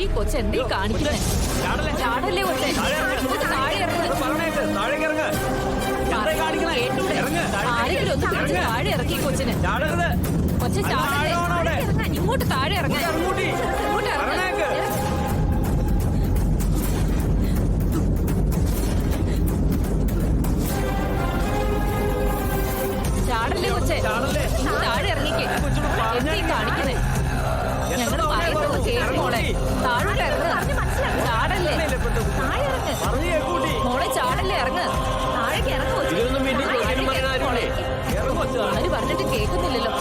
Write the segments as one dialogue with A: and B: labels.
A: ഈ കൊച്ചെന്തീ കാണിക്കുന്നേ? ചാടല്ലേ കൊച്ചെ? താഴെ ആരെങ്കിലും ഒന്ന് പിടിച്ച് താഴെ ഇറക്കി കൊച്ചിന്. കൊച്ചെ ചാടല്ലേ? ഇങ്ങോട്ട് താഴെ ഇറങ്ങാൻ. ഇങ്ങോട്ട് ഇറങ്ങാൻ. ചാടല്ലേ കൊച്ചെ? താഴെ ഇറങ്ങിക്കേ. എന്തീ കാണിക്കുന്നേ? ഞങ്ങള് പറയുന്നത് കേൾക്കോളെ. താഴോട്ട് ഇറങ്ങ്. ചാടല്ലേ? താഴെ ഇറങ്ങ് മോളെ. ചാടല്ലേ? ഇറങ്ങ്. താഴേക്ക് ഇറങ്ങ്. ആര് പറഞ്ഞിട്ട് കേൾക്കുന്നില്ലല്ലോ.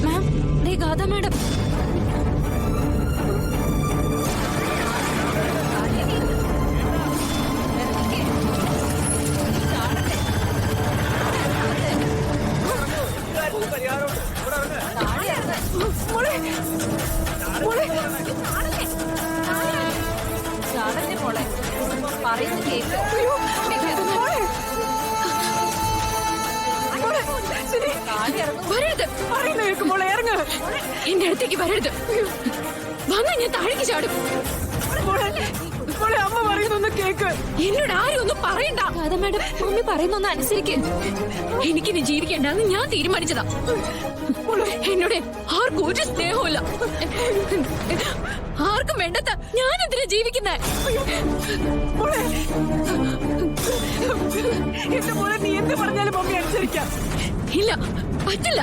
A: മാം, ദേ ഗാഥ മാഡം. ചാടല്ലേ മോളെ? പറയുന്ന കേക്ക്.
B: വരരുത്. പറയുന്ന കേൾക്ക് മോളെ. ഇറങ്ങ്. എന്റെ അടുത്തേക്ക് വരരുത്. വന്നാ ഞാൻ താഴേക്ക് ചാടും. അമ്മ പറയുന്നൊന്ന് കേക്ക്. എന്നോട് ആരും ഒന്നും പറയണ്ട.
A: ഗാഥ മാഡം, മമ്മി പറയുന്നൊന്ന് അനുസരിക്ക്.
B: എനിക്കിനി ജീവിക്കേണ്ടെന്ന് ഞാൻ തീരുമാനിച്ചതാ. എന്നോട് ആർക്കും ഒരു സ്നേഹമില്ല. ആർക്കും വേണ്ടത്ത ഞാനെന്തിനാ ജീവിക്കുന്നേ? എന്റെ മോളെ, നീ എന്ത് പറഞ്ഞാലും മമ്മി അനുസരിക്കാം. ഇല്ല, പറ്റില്ല.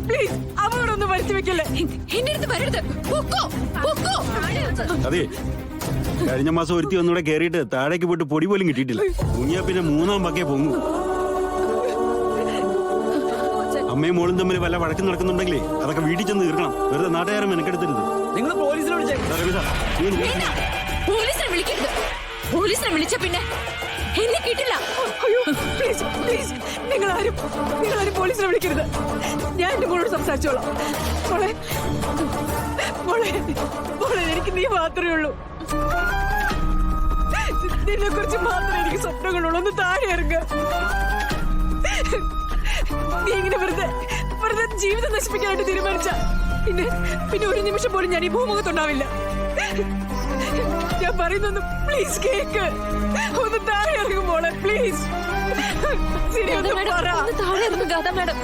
B: പ്ലീസ് അവളോടൊന്ന് വരുത്തി വെക്കല്ലേ. എന്റെ അടുത്ത് വരരുത്.
C: അതെ, കഴിഞ്ഞ മാസം ഒരുത്തി ഒന്നുകൂടെ കേറിയിട്ട് താഴേക്ക് പോയിട്ട് പൊടി പോലും കിട്ടിയിട്ടില്ല. മുങ്ങിയാ പിന്നെ മൂന്നാം പക്കേ പൊങ്ങും. അമ്മയും മോളും തമ്മിൽ വല്ല വഴക്കും നടക്കുന്നുണ്ടെങ്കിലേ അതൊക്കെ വീട്ടിൽ ചെന്ന് തീർക്കണം. വെറുതെ നാട്ടുകാരെ മെനക്കെടുത്തരുത്.
D: നിങ്ങൾ പോലീസിനെ
B: പോലീസിനെ വിളിക്കരുത്. പോലീസിനെ വിളിച്ച പിന്നെ എന്നെ കിട്ടില്ല. നിങ്ങളാരും പോലീസിനെ വിളിക്കരുത്. ഞാൻ എന്റെ മോളോട് സംസാരിച്ചോളാം. മോളെ, എനിക്ക് നീ മാത്രമേ ഉള്ളൂ. നിന്നെ കുറിച്ച് മാത്രമേ എനിക്ക് സ്വപ്നങ്ങളുള്ളൂ. ഒന്ന് താഴെ ഇറങ്ങ. നീ ഇങ്ങനെ വെറുതെ ജീവിതം നശിപ്പിക്കാനായിട്ട് തീരുമാനിച്ച പിന്നെ ഒരു നിമിഷം പോലും ഞാൻ ഈ ഭൂമുഖത്തുണ്ടാവില്ല. ഞാൻ പറയുന്നൊന്ന് പ്ലീസ് കേക്ക്. ഒന്ന് താഴെ ഇറങ്ങും മോളെ, പ്ലീസ്.
A: താഴെ ഇറങ്ങും ഗാഥ മാഡം.